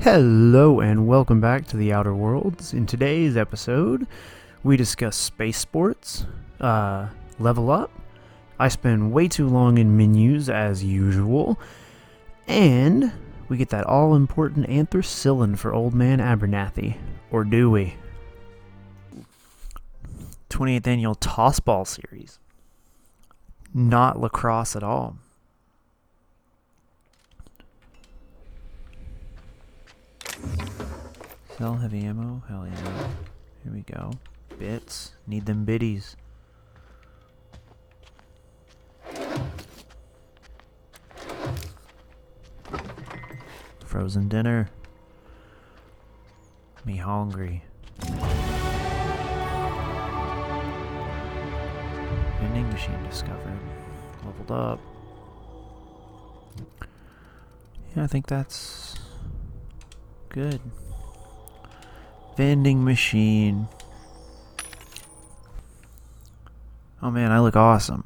Hello and welcome back to the Outer Worlds. In today's episode, we discuss space sports, level up, I spend way too long in menus as usual, and we get that all-important anthracillin for Old Man Abernathy. Or do we? 28th Annual Tossball Series. Not lacrosse at all. Sell heavy ammo? Hell yeah. Here we go. Bits. Need them biddies. Frozen dinner. Me hungry. Vending machine discovered. Leveled up. Yeah, I think that's good. Vending machine. Oh man, I look awesome.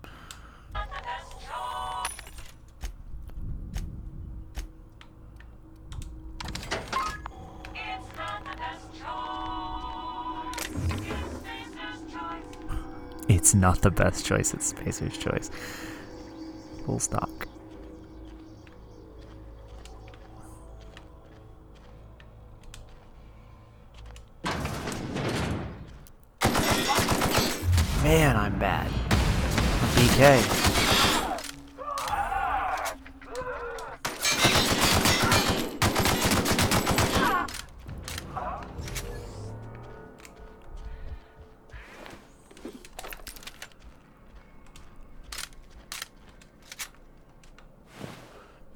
It's not the best choice, it's Spacer's choice. Full stock. Man, I'm bad. BK.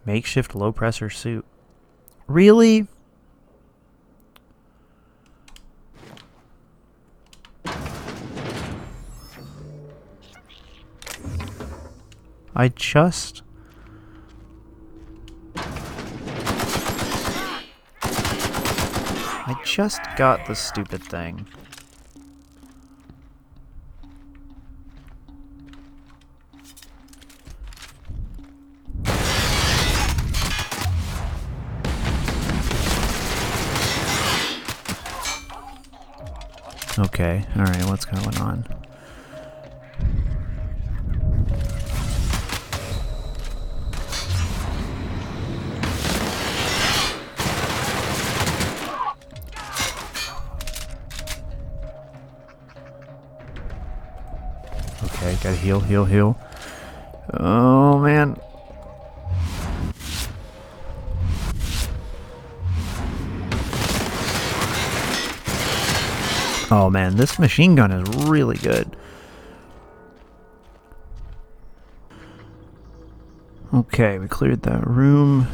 Makeshift low pressure suit. Really? I just got the stupid thing. Okay, alright, what's going on? Okay, gotta heal, heal, heal. Oh man. Oh man, this machine gun is really good. Okay, we cleared that room.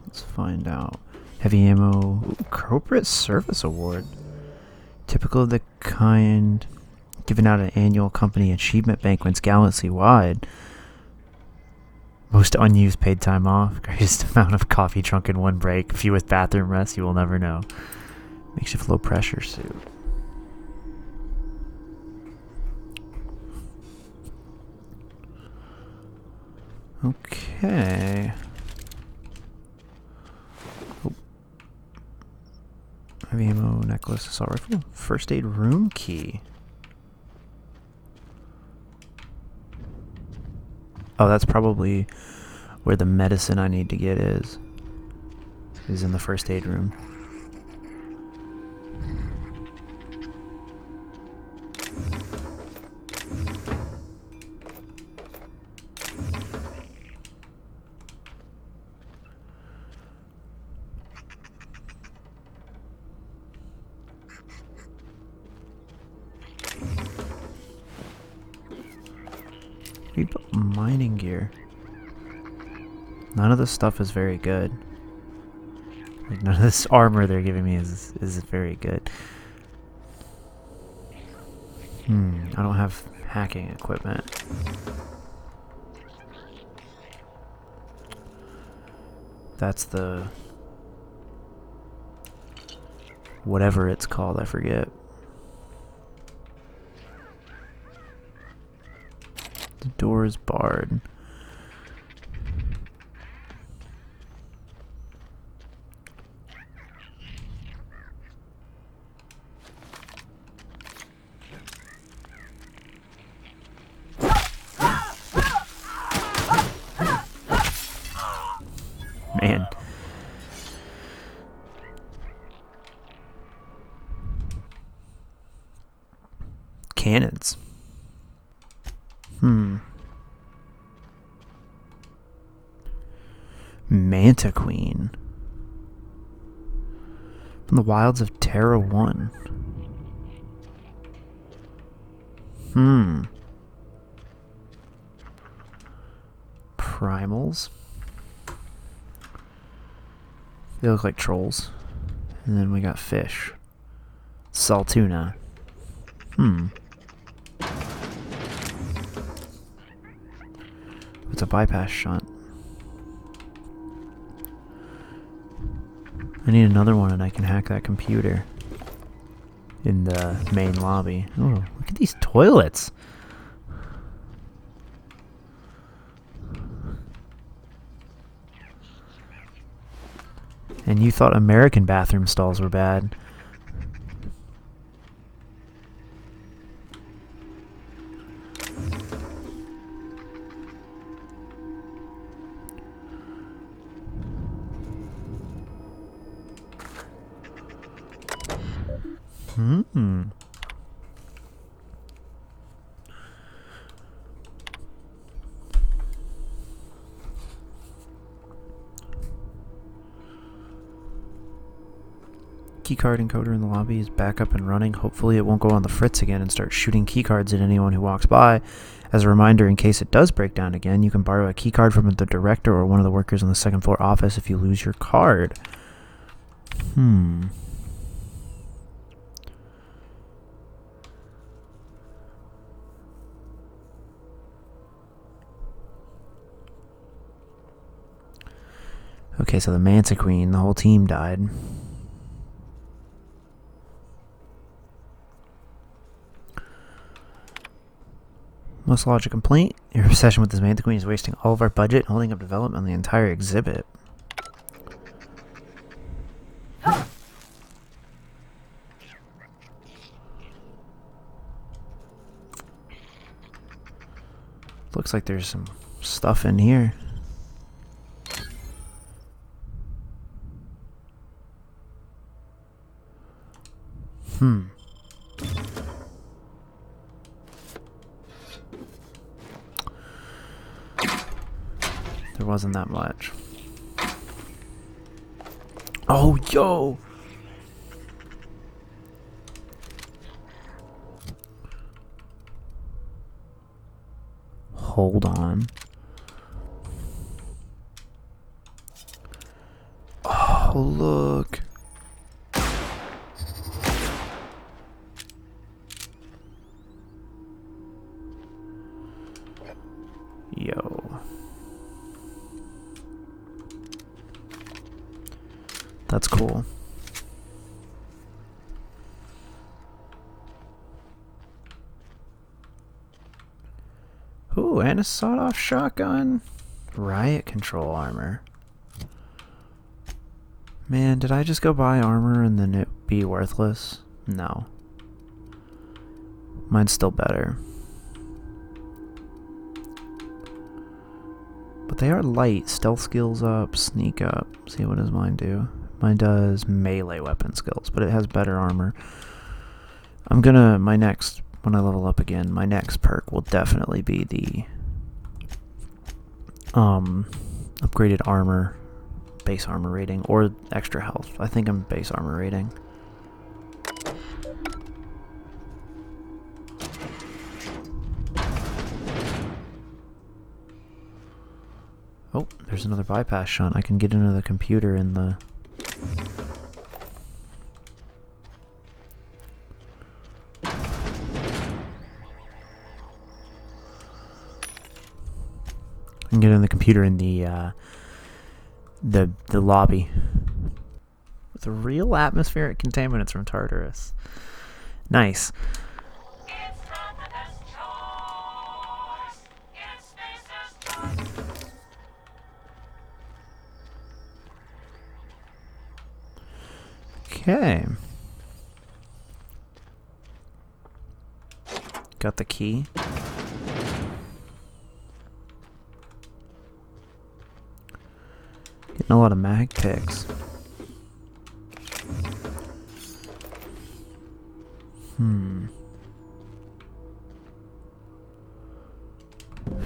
Let's find out. Heavy ammo. Ooh, corporate service award. Typical of the kind given out at annual company achievement banquets galaxy wide. Most unused paid time off. Greatest amount of coffee drunk in one break. Fewest bathroom rests you will never know. Makeshift low pressure suit. Okay. Oh. Heavy ammo, necklace, assault rifle. First aid room key. Oh, that's probably where the medicine I need to get is in the first aid room. Mining gear. None of this stuff is very good. Like, none of this armor they're giving me is very good. I don't have hacking equipment. That's the whatever it's called, I forget. The door is barred. cannons. Manta Queen. From the wilds of Terra 1. Primals. They look like trolls. And then we got fish. Saltuna. It's a bypass shot. I need another one and I can hack that computer in the main lobby. Oh, look at these toilets. And you thought American bathroom stalls were bad. Keycard encoder in the lobby is back up and running. Hopefully it won't go on the fritz again and start shooting keycards at anyone who walks by. As a reminder, in case it does break down again, you can borrow a keycard from the director or one of the workers in the second floor office if you lose your card. Okay, so the Manta Queen, the whole team died. Most logic complaint. Your obsession with this Manta Queen is wasting all of our budget and holding up development on the entire exhibit. Looks like there's some stuff in here. There wasn't that much. Oh, yo! Hold on. Oh, look. Yo. That's cool. Ooh, and a sawed-off shotgun. Riot control armor. Man, did I just go buy armor and then it be worthless? No. Mine's still better. But they are light. Stealth skills up, sneak up. See, what does mine do? Mine does melee weapon skills, but it has better armor. I'm gonna, when I level up again, my next perk will definitely be the upgraded armor, base armor rating, or extra health. I think I'm base armor rating. Oh, there's another bypass shot. I can get into the computer in the... I can get in the computer in the lobby. With a real atmospheric contaminants from Tartarus. Nice. Okay. Got the key. Getting a lot of mag picks.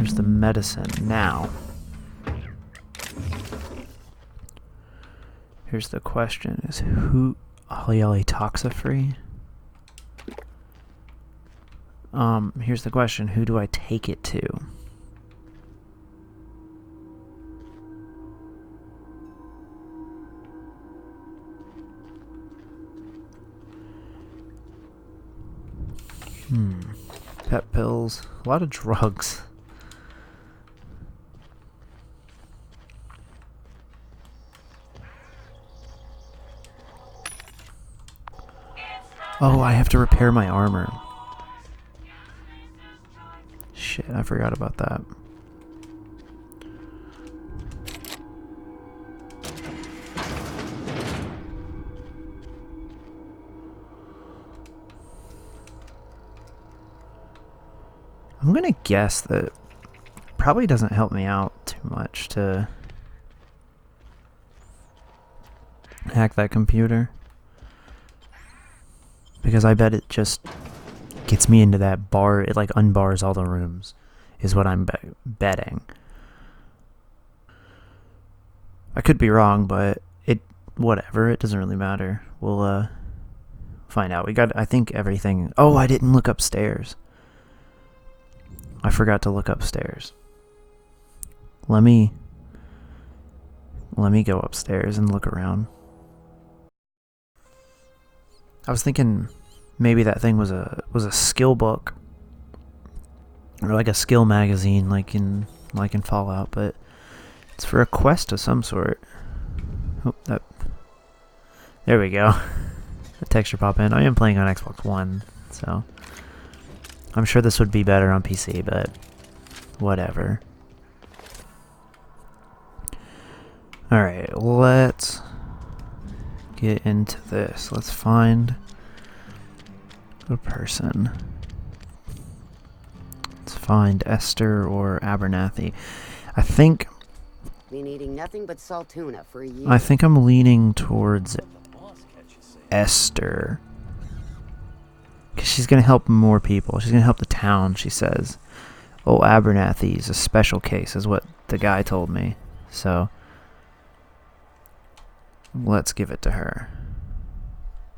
There's the medicine. Now, here's the question: is who Holly toxifree? Here's the question: who do I take it to? Pet pills, a lot of drugs. Oh, I have to repair my armor. Shit, I forgot about that. I'm gonna guess that it probably doesn't help me out too much to hack that computer, because I bet it just gets me into that bar. It like unbars all the rooms, is what I'm betting. I could be wrong, but whatever. It doesn't really matter. We'll find out. We got, I think, everything. Oh, I didn't look upstairs. I forgot to look upstairs. Let me go upstairs and look around. I was thinking maybe that thing was a skill book, or like a skill magazine, like in Fallout, but it's for a quest of some sort. Oh, there we go. The texture pop in. I am playing on Xbox One, so I'm sure this would be better on PC, but whatever. Alright, let's get into this. Let's find a person. Let's find Esther or Abernathy. I think been eating nothing but salt tuna for a year. I think I'm leaning towards Esther, because she's going to help more people. She's going to help the town, she says. Oh, Abernathy's a special case, is what the guy told me. So, let's give it to her.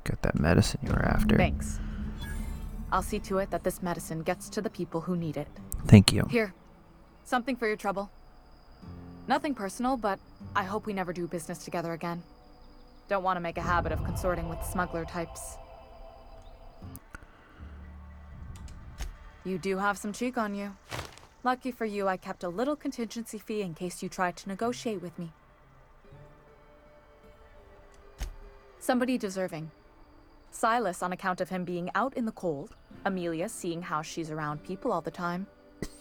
Got that medicine you were after. Thanks. I'll see to it that this medicine gets to the people who need it. Thank you. Here. Something for your trouble. Nothing personal, but I hope we never do business together again. Don't want to make a habit of consorting with smuggler types. You do have some cheek on you. Lucky for you, I kept a little contingency fee in case you tried to negotiate with me. Somebody deserving. Silas on account of him being out in the cold. Amelia seeing how she's around people all the time.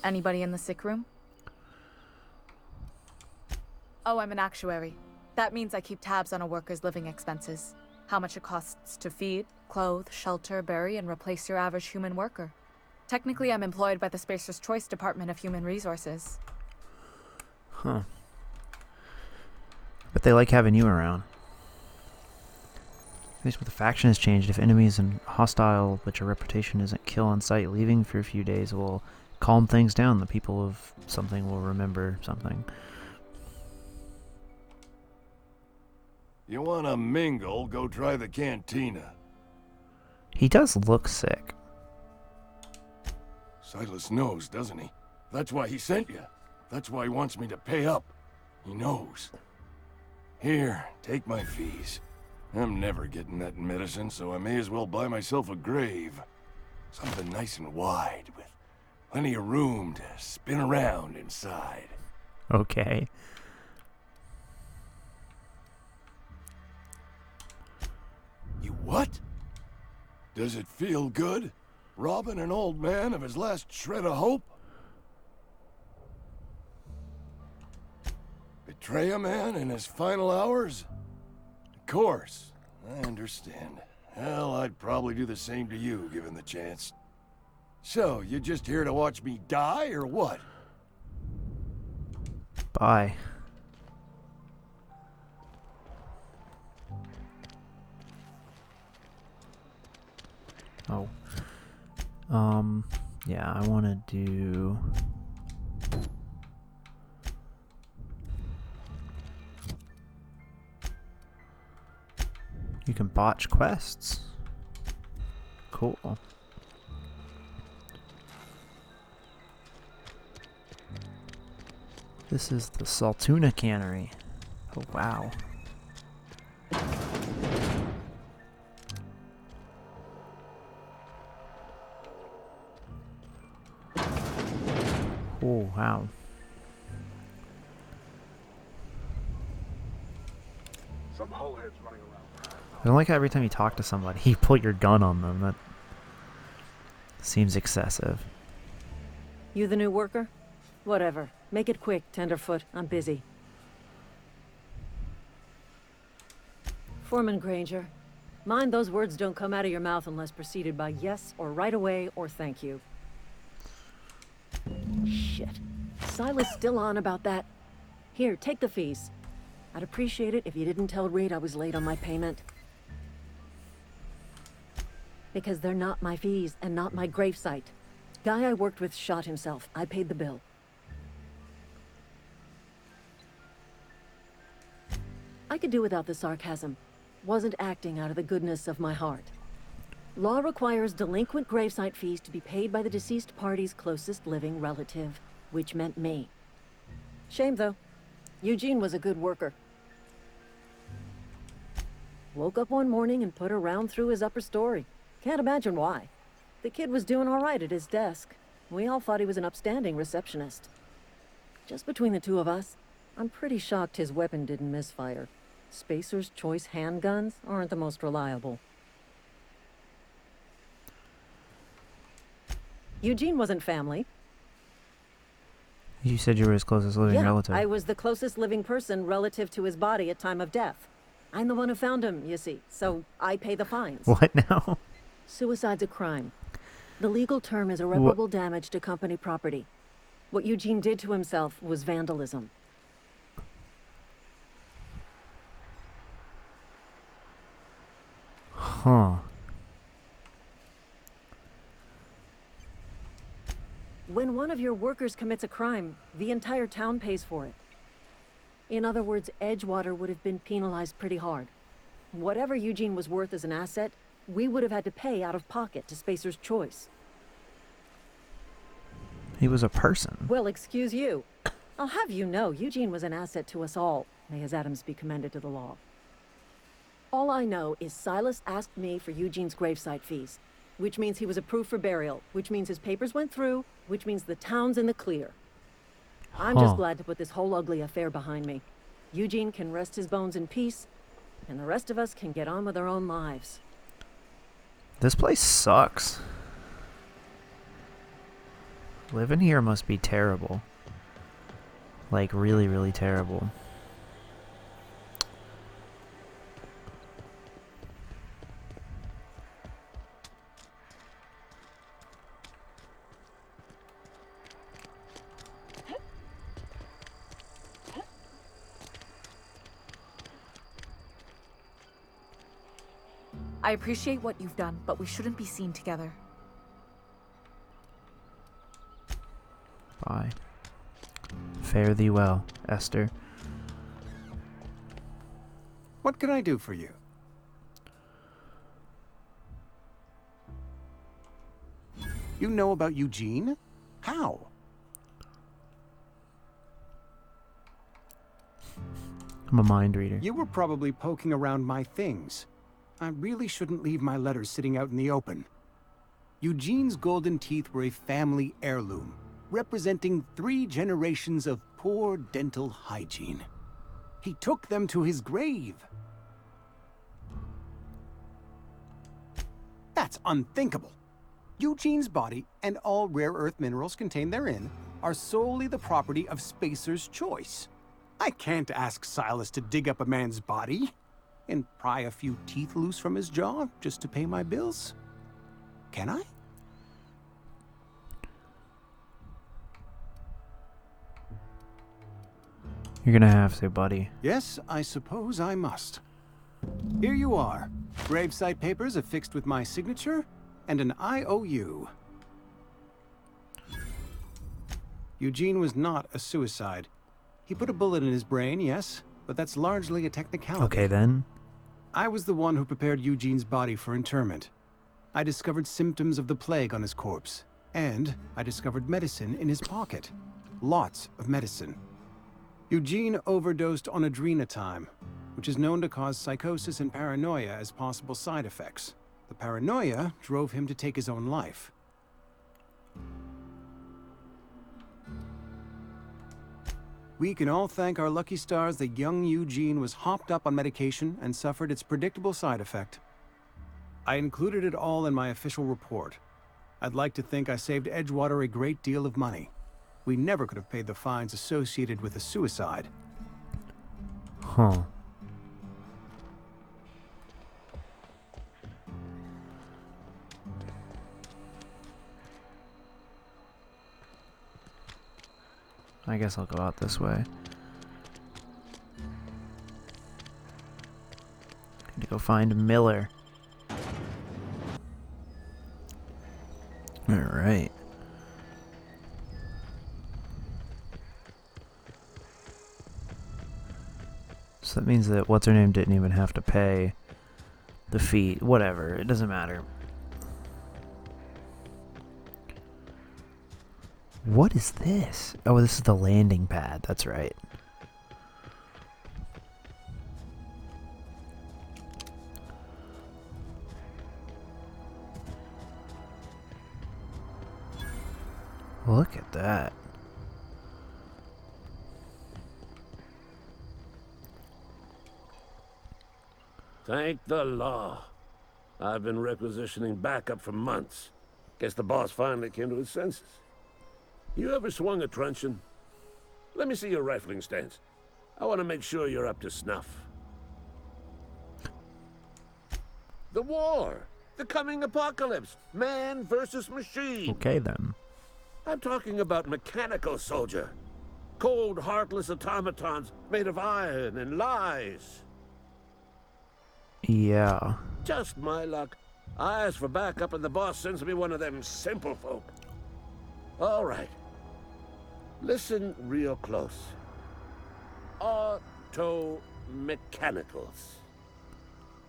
Anybody in the sick room? Oh, I'm an actuary. That means I keep tabs on a worker's living expenses. How much it costs to feed, clothe, shelter, bury, and replace your average human worker. Technically, I'm employed by the Spacer's Choice Department of Human Resources. Huh. But they like having you around. At least with the faction has changed. If enemies and hostile, but your reputation isn't kill on sight, leaving for a few days will calm things down. The people of something will remember something. You wanna mingle, go try the cantina. He does look sick. Silas knows, doesn't he? That's why he sent you. That's why he wants me to pay up. He knows. Here, take my fees. I'm never getting that medicine, so I may as well buy myself a grave. Something nice and wide, with plenty of room to spin around inside. Okay. You what? Does it feel good? Robbing an old man of his last shred of hope? Betray a man in his final hours? Of course, I understand. Hell, I'd probably do the same to you, given the chance. So, you just here to watch me die, or what? Bye. Oh. Yeah, I want to do You can botch quests. Cool. This is the Saltuna Cannery. Oh, wow. Oh, wow. Some holeheads running around. I don't like how every time you talk to somebody, you pull your gun on them. That seems excessive. You the new worker? Whatever. Make it quick, Tenderfoot. I'm busy. Foreman Granger. Mind those words don't come out of your mouth unless preceded by yes or right away or thank you. Shit. Silas still on about that. Here, take the fees. I'd appreciate it if you didn't tell Reed I was late on my payment. Because they're not my fees and not my gravesite. Guy I worked with shot himself. I paid the bill. I could do without the sarcasm. Wasn't acting out of the goodness of my heart. Law requires delinquent gravesite fees to be paid by the deceased party's closest living relative, which meant me. Shame, though. Eugene was a good worker. Woke up one morning and put a round through his upper story. Can't imagine why. The kid was doing all right at his desk. We all thought he was an upstanding receptionist. Just between the two of us, I'm pretty shocked his weapon didn't misfire. Spacer's Choice handguns aren't the most reliable. Eugene wasn't family. You said you were his closest living relative. I was the closest living person relative to his body at time of death. I'm the one who found him, you see, so I pay the fines. What now? Suicide's a crime. The legal term is irreparable damage to company property. What Eugene did to himself was vandalism. Huh. When one of your workers commits a crime, the entire town pays for it. In other words, Edgewater would have been penalized pretty hard. Whatever Eugene was worth as an asset, we would have had to pay out of pocket to Spacer's Choice. He was a person. Well, excuse you. I'll have you know, Eugene was an asset to us all. May his atoms be commended to the law. All I know is Silas asked me for Eugene's gravesite fees, which means he was approved for burial, which means his papers went through, which means the town's in the clear. I'm just glad to put this whole ugly affair behind me. Eugene can rest his bones in peace, and the rest of us can get on with our own lives. This place sucks. Living here must be terrible. Like, really, really terrible. I appreciate what you've done, but we shouldn't be seen together. Bye. Fare thee well, Esther. What can I do for you? You know about Eugene? How? I'm a mind reader. You were probably poking around my things. I really shouldn't leave my letters sitting out in the open. Eugene's golden teeth were a family heirloom, representing 3 generations of poor dental hygiene. He took them to his grave. That's unthinkable. Eugene's body and all rare earth minerals contained therein are solely the property of Spacer's Choice. I can't ask Silas to dig up a man's body and pry a few teeth loose from his jaw just to pay my bills. Can I? You're gonna have to, buddy. Yes, I suppose I must. Here you are. Gravesite papers affixed with my signature and an IOU. Eugene was not a suicide. He put a bullet in his brain, yes, but that's largely a technicality. Okay, then. I was the one who prepared Eugene's body for interment. I discovered symptoms of the plague on his corpse, and I discovered medicine in his pocket. Lots of medicine. Eugene overdosed on adrenatime, which is known to cause psychosis and paranoia as possible side effects. The paranoia drove him to take his own life. We can all thank our lucky stars that young Eugene was hopped up on medication and suffered its predictable side effect. I included it all in my official report. I'd like to think I saved Edgewater a great deal of money. We never could have paid the fines associated with a suicide. Huh. I guess I'll go out this way. Need to go find Miller. Alright. So that means that what's-her-name didn't even have to pay the fee. Whatever, it doesn't matter. What is this? Oh, this is the landing pad. That's right. Look at that. Thank the law. I've been requisitioning backup for months. Guess the boss finally came to his senses. You ever swung a truncheon? Let me see your rifling stance. I want to make sure you're up to snuff. The war! The coming apocalypse! Man versus machine! Okay, then. I'm talking about mechanical soldier. Cold, heartless automatons made of iron and lies. Yeah. Just my luck. I ask for backup and the boss sends me one of them simple folk. All right. Listen real close. Auto-mechanicals.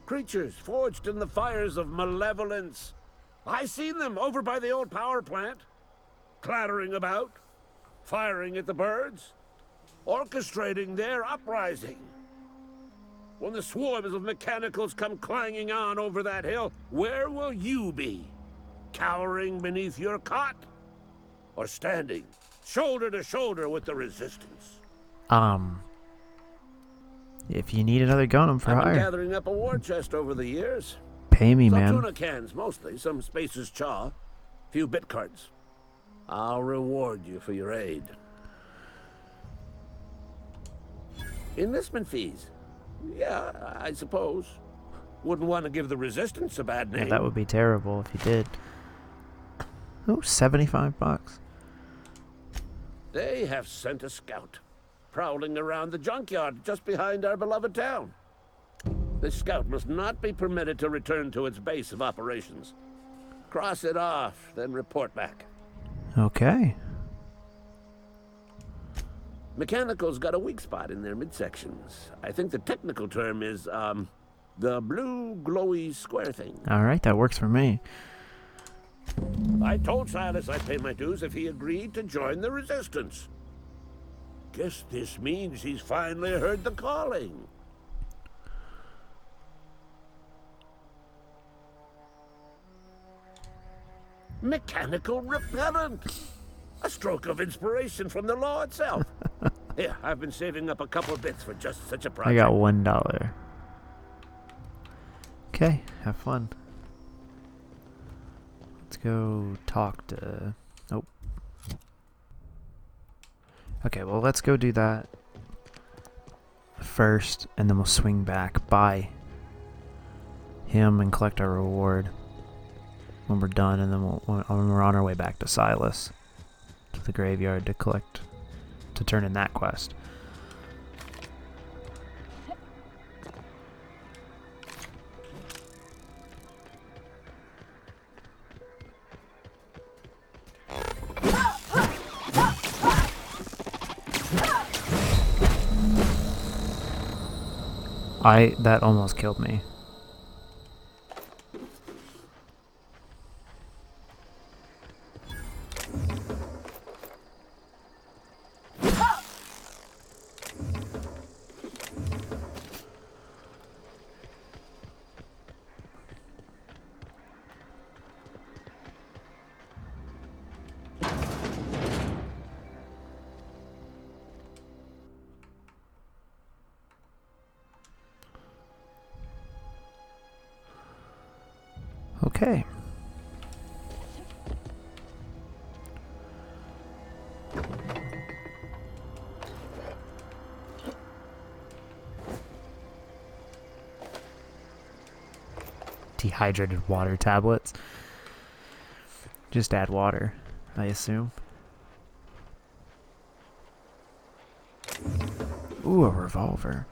Creatures forged in the fires of malevolence. I seen them over by the old power plant. Clattering about. Firing at the birds. Orchestrating their uprising. When the swarms of mechanicals come clanging on over that hill, where will you be? Cowering beneath your cot? Or standing shoulder to shoulder with the resistance? If you need another gun, I'm for I've been hire. gathering up a war chest over the years. Pay me, Some man. tuna cans, mostly. Some Spacer's chaw. Few bit cards. I'll reward you for your aid. Enlistment fees. Yeah, I suppose. Wouldn't want to give the resistance a bad name. Yeah, that would be terrible if you did. Oh, $75. They have sent a scout, prowling around the junkyard just behind our beloved town. This scout must not be permitted to return to its base of operations. Cross it off, then report back. Okay. Mechanicals got a weak spot in their midsections. I think the technical term is, the blue glowy square thing. Alright, that works for me. I told Silas I'd pay my dues if he agreed to join the resistance. Guess this means he's finally heard the calling. Mechanical repellent! A stroke of inspiration from the law itself. Here, I've been saving up a couple bits for just such a project. I got $1. Okay, have fun. Let's go talk to... Nope. Okay, well, let's go do that first, and then we'll swing back by him and collect our reward when we're done, and then when we're on our way back to Silas, to the graveyard to turn in that quest. That almost killed me. Okay. Dehydrated water tablets. Just add water, I assume. Ooh, a revolver.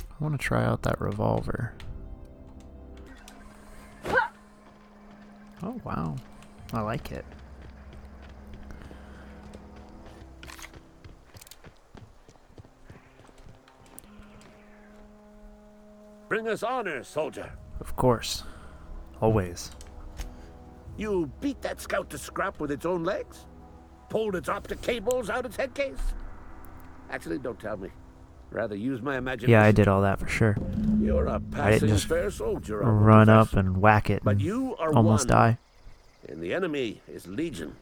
I want to try out that revolver. Oh, wow. I like it. Bring us honor, soldier. Of course. Always. You beat that scout to scrap with its own legs? Pulled its optic cables out its head case? Actually, don't tell me. Rather use my imagination. Yeah, I did all that for sure. You're a I didn't passing just fair soldier. I will run up confess. and whack it But and you are almost one, die. and the enemy is legion.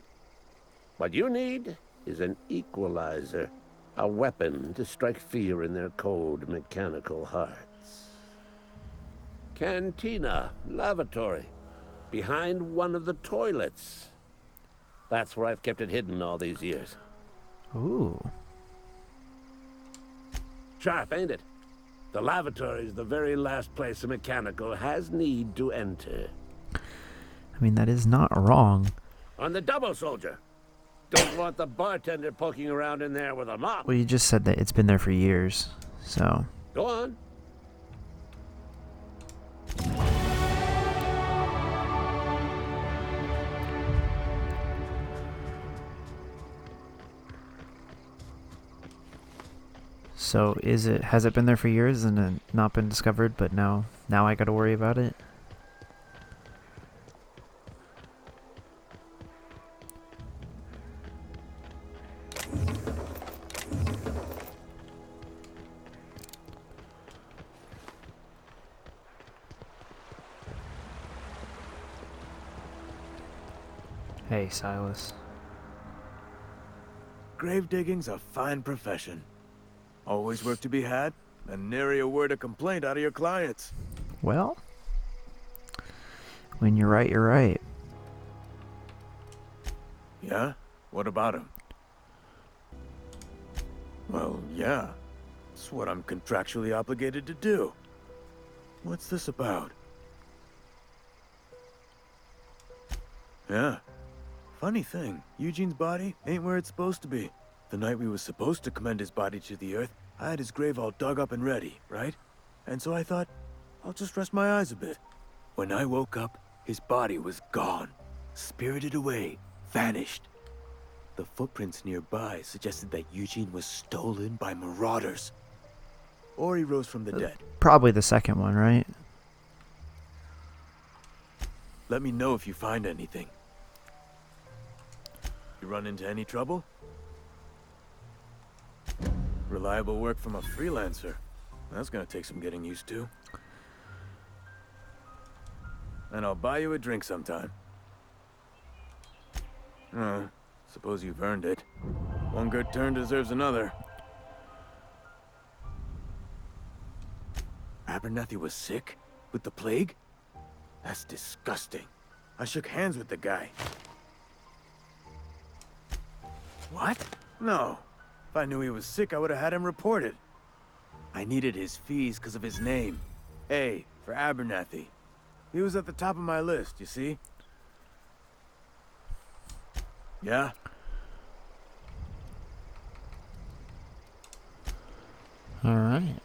What you need is an equalizer, a weapon to strike fear in their cold mechanical hearts. Cantina, lavatory, behind one of the toilets. That's where I've kept it hidden all these years. Ooh. Sharp, ain't it? The lavatory is the very last place a mechanical has need to enter. I mean, that is not wrong. On the double, soldier. Don't want the bartender poking around in there with a mop. Well, you just said that it's been there for years, so... Go on. So has it been there for years and it not been discovered, but now I gotta worry about it? Hey, Silas. Grave digging's a fine profession. Always work to be had, and nary a word of complaint out of your clients. Well, when you're right, you're right. Yeah? What about him? Well, yeah. It's what I'm contractually obligated to do. What's this about? Yeah. Funny thing, Eugene's body ain't where it's supposed to be. The night we was supposed to commend his body to the earth, I had his grave all dug up and ready, right? And so I thought, I'll just rest my eyes a bit. When I woke up, his body was gone. Spirited away, vanished. The footprints nearby suggested that Eugene was stolen by marauders. Or he rose from the dead. Probably the second one, right? Let me know if you find anything. You run into any trouble? Reliable work from a freelancer. That's gonna take some getting used to. And I'll buy you a drink sometime. Suppose you've earned it. One good turn deserves another. Abernathy was sick? With the plague? That's disgusting. I shook hands with the guy. What? No. If I knew he was sick, I would have had him reported. I needed his fees because of his name. A, for Abernathy. He was at the top of my list, you see? Yeah? Alright.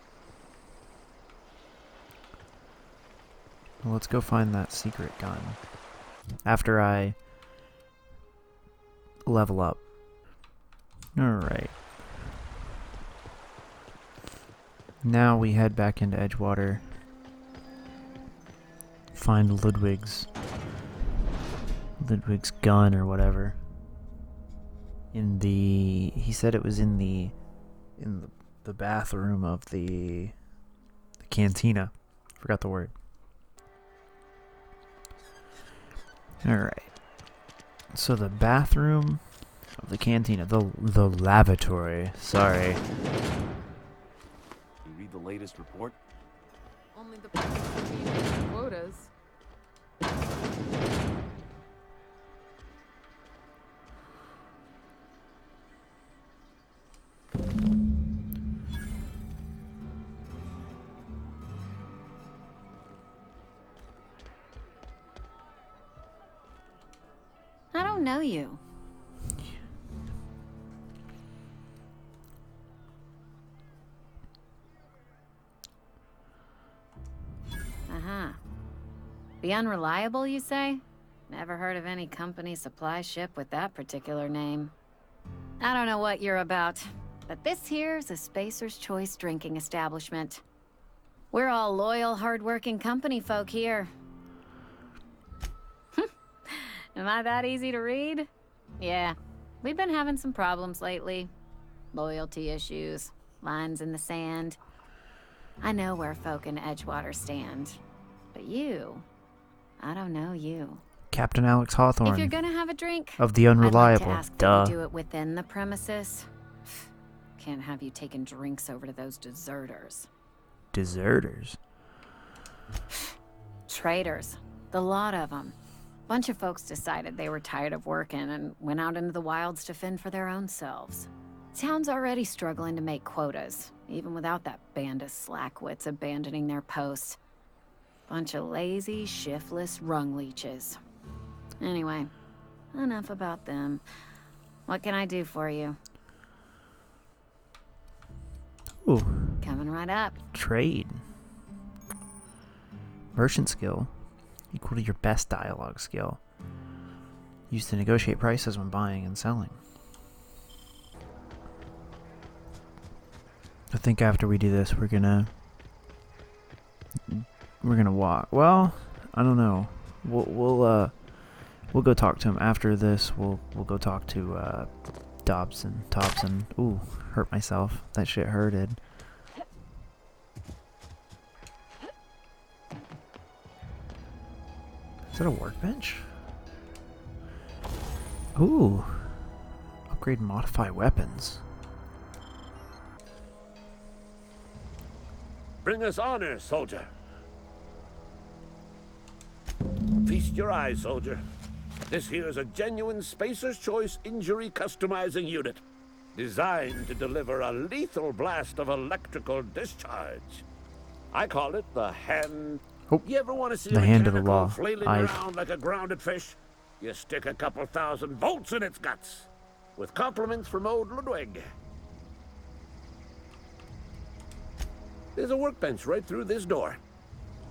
Well, let's go find that secret gun. After I level up. Alright. Now we head back into Edgewater. Find Ludwig's gun or whatever. He said it was in the bathroom of the cantina. Forgot the word. Alright. So the bathroom of the cantina, the lavatory, sorry. You read the latest report? Only the people who meet quotas. I don't know you. Uh-huh. The Unreliable, you say? Never heard of any company supply ship with that particular name. I don't know what you're about, but this here's a Spacer's Choice drinking establishment. We're all loyal, hard-working company folk here. Am I that easy to read? Yeah, we've been having some problems lately. Loyalty issues, lines in the sand. I know where folk in Edgewater stand. But you, I don't know you. Captain Alex Hawthorne. If you're gonna have a drink, of the Unreliable. I'd like to ask Duh. that you do it within the premises. Can't have you taking drinks over to those deserters. Deserters? Traitors. The lot of them. Bunch of folks decided they were tired of working and went out into the wilds to fend for their own selves. Town's already struggling to make quotas, even without that band of slackwits abandoning their posts. Bunch of lazy, shiftless rung leeches. Anyway, enough about them. What can I do for you? Ooh. Coming right up. Trade. Merchant skill. Equal to your best dialogue skill. Used to negotiate prices when buying and selling. I think after we do this, we're gonna walk. Well, I don't know. We'll go talk to him after this. We'll go talk to Thompson. Ooh, hurt myself. That shit hurted. Is that a workbench? Ooh. Upgrade and modify weapons. Bring us honor, soldier. Feast your eyes, soldier. This here is a genuine Spacer's Choice injury customizing unit, designed to deliver a lethal blast of electrical discharge. I call it the hand. Oh, you ever want to see the a hand of the mechanical law. flailing around like a grounded fish? You stick a couple thousand volts in its guts. With compliments from old Ludwig. There's a workbench right through this door.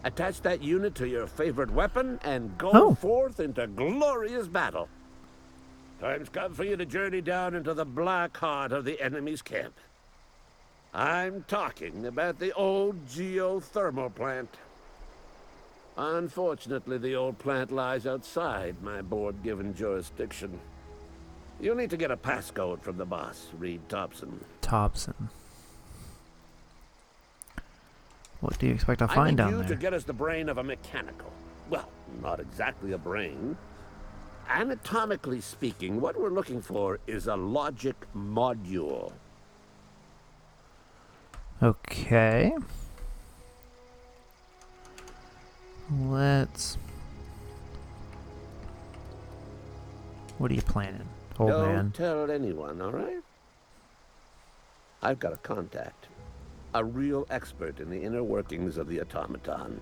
Attach that unit to your favorite weapon and go forth into glorious battle. Time's come for you to journey down into the black heart of the enemy's camp. I'm talking about the old geothermal plant. Unfortunately, the old plant lies outside my board-given jurisdiction. You'll need to get a passcode from the boss, Reed Thompson. What do you expect to find down there? I need you to get us the brain of a mechanical. Well, not exactly a brain. Anatomically speaking, what we're looking for is a logic module. Okay. Let's... What are you planning, old man? Don't tell anyone, all right? I've got a contact. A real expert in the inner workings of the automaton.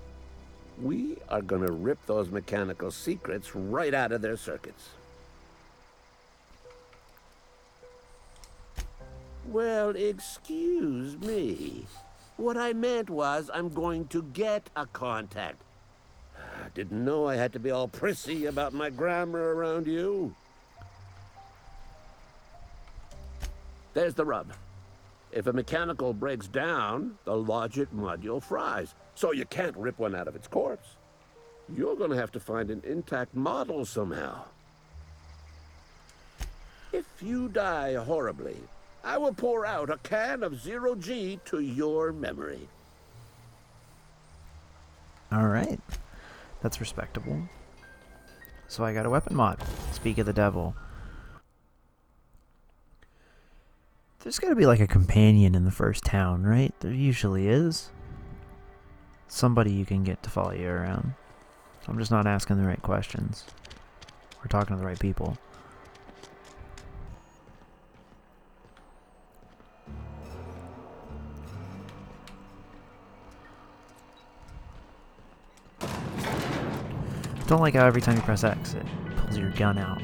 We are gonna rip those mechanical secrets right out of their circuits. Well, excuse me. What I meant was I'm going to get a contact. I didn't know I had to be all prissy about my grammar around you. There's the rub. If a mechanical breaks down, the logic module fries. So you can't rip one out of its corpse. You're gonna have to find an intact model somehow. If you die horribly, I will pour out a can of 0G to your memory. Alright. That's respectable. So I got a weapon mod. Speak of the devil. There's gotta be like a companion in the first town, right? There usually is. Somebody you can get to follow you around. I'm just not asking the right questions. We're talking to the right people. Don't like how every time you press X, it pulls your gun out.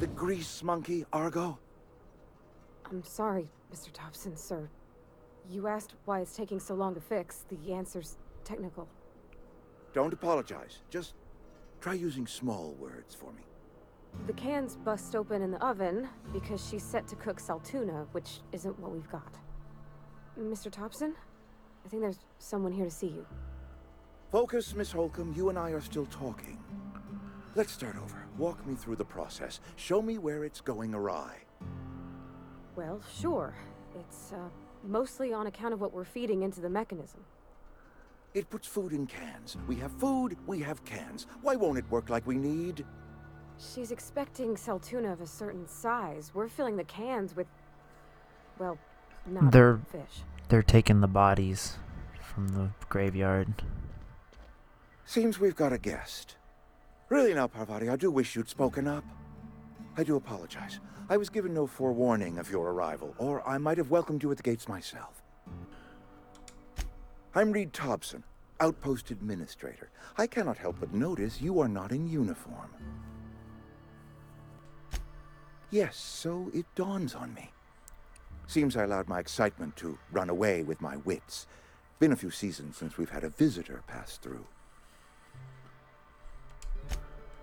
The grease monkey, Argo? I'm sorry, Mr. Thompson, sir. You asked why it's taking so long to fix. The answer's technical. Don't apologize. Just try using small words for me. The cans bust open in the oven because she's set to cook saltuna, which isn't what we've got. Mr. Thompson? I think there's someone here to see you. Focus, Miss Holcomb. You and I are still talking. Let's start over. Walk me through the process. Show me where it's going awry. Well, sure. It's, mostly on account of what we're feeding into the mechanism. It puts food in cans. We have food, we have cans. Why won't it work like we need? She's expecting saltuna of a certain size. We're filling the cans with, well, not fish. They're taking the bodies from the graveyard. Seems we've got a guest. Really now, Parvati, I do wish you'd spoken up. I do apologize. I was given no forewarning of your arrival, or I might have welcomed you at the gates myself. I'm Reed Thompson, Outpost Administrator. I cannot help but notice you are not in uniform. Yes, so it dawns on me. Seems I allowed my excitement to run away with my wits. Been a few seasons since we've had a visitor pass through.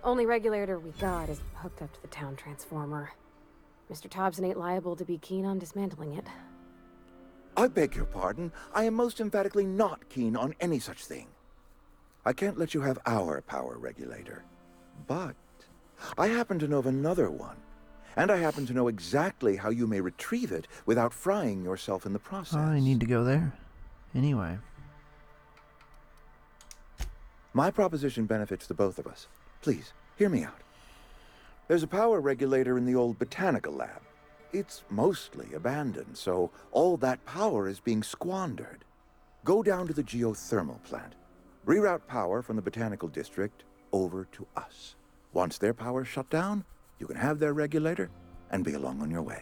Only regulator we got is hooked up to the town transformer. Mr. Thompson ain't liable to be keen on dismantling it. I beg your pardon. I am most emphatically not keen on any such thing. I can't let you have our power regulator. But I happen to know of another one. And I happen to know exactly how you may retrieve it without frying yourself in the process. I need to go there. Anyway. My proposition benefits the both of us. Please, hear me out. There's a power regulator in the old botanical lab. It's mostly abandoned, so all that power is being squandered. Go down to the geothermal plant. Reroute power from the botanical district over to us. Once their power's shut down, you can have their regulator and be along on your way.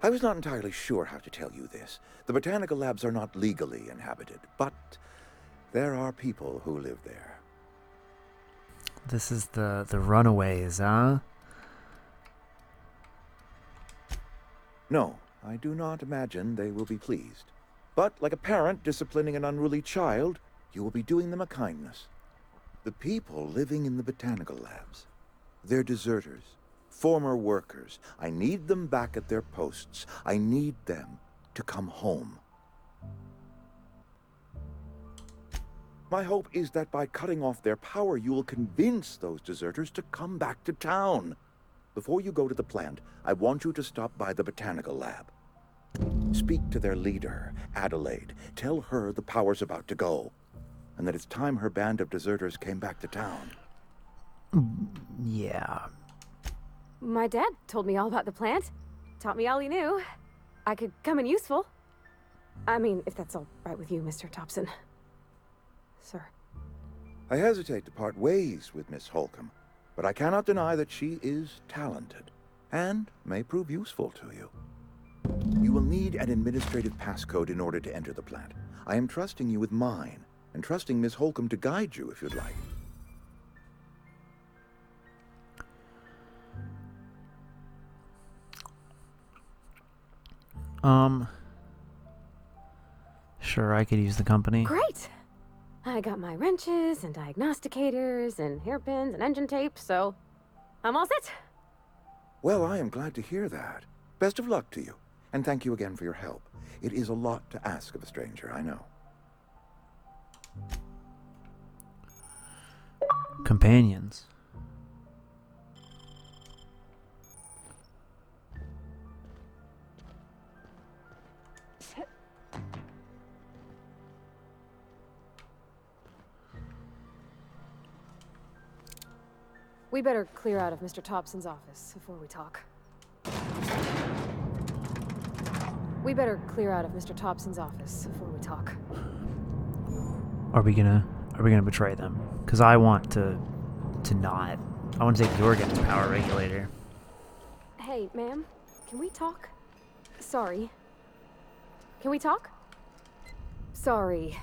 I was not entirely sure how to tell you this. The botanical labs are not legally inhabited, but there are people who live there. This is the runaways, huh? No, I do not imagine they will be pleased. But like a parent disciplining an unruly child, you will be doing them a kindness. The people living in the botanical labs, they're deserters, former workers. I need them back at their posts. I need them to come home. My hope is that by cutting off their power, you will convince those deserters to come back to town. Before you go to the plant, I want you to stop by the botanical lab. Speak to their leader, Adelaide. Tell her the power's about to go, and that it's time her band of deserters came back to town. Yeah. My dad told me all about the plant. Taught me all he knew. I could come in useful. I mean, if that's all right with you, Mr. Thompson. Sir. I hesitate to part ways with Miss Holcomb, but I cannot deny that she is talented, and may prove useful to you. You will need an administrative passcode in order to enter the plant. I am trusting you with mine, and trusting Miss Holcomb to guide you if you'd like. Sure, I could use the company. Great! I got my wrenches and diagnosticators and hairpins and engine tape, so I'm all set. Well, I am glad to hear that. Best of luck to you, and thank you again for your help. It is a lot to ask of a stranger, I know. Companions. We better clear out of Mr. Thompson's office before we talk. We better clear out of Mr. Thompson's office before we talk. Are we gonna betray them? Because I want to not. I want to take your guys' power regulator. Hey, ma'am, can we talk? Sorry. Can we talk? Sorry.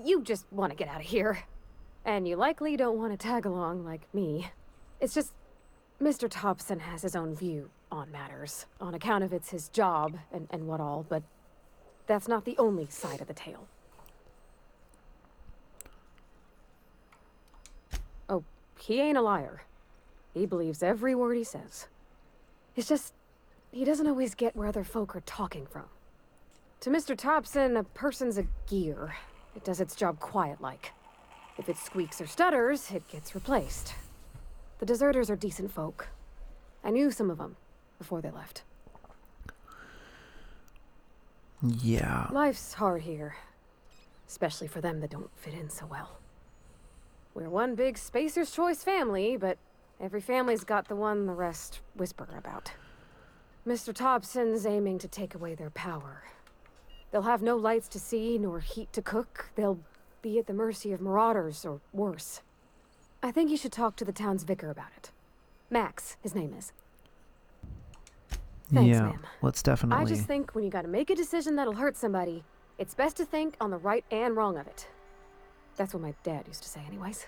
You just want to get out of here. And you likely don't want to tag along like me. It's just, Mr. Thompson has his own view on matters, on account of it's his job and what all, but that's not the only side of the tale. Oh, he ain't a liar. He believes every word he says. It's just, he doesn't always get where other folk are talking from. To Mr. Thompson, a person's a gear. It does its job quiet-like. If it squeaks or stutters, it gets replaced. The deserters are decent folk. I knew some of them before they left. Yeah. Life's hard here, especially for them that don't fit in so well. We're one big Spacer's Choice family, but every family's got the one the rest whisper about. Mr. Thompson's aiming to take away their power. They'll have no lights to see, nor heat to cook. They'll be at the mercy of marauders, or worse. I think you should talk to the town's vicar about it. Max, his name is. Thanks, Yeah, ma'am. let's definitely. I just think when you gotta make a decision that'll hurt somebody, it's best to think on the right and wrong of it. That's what my dad used to say anyways.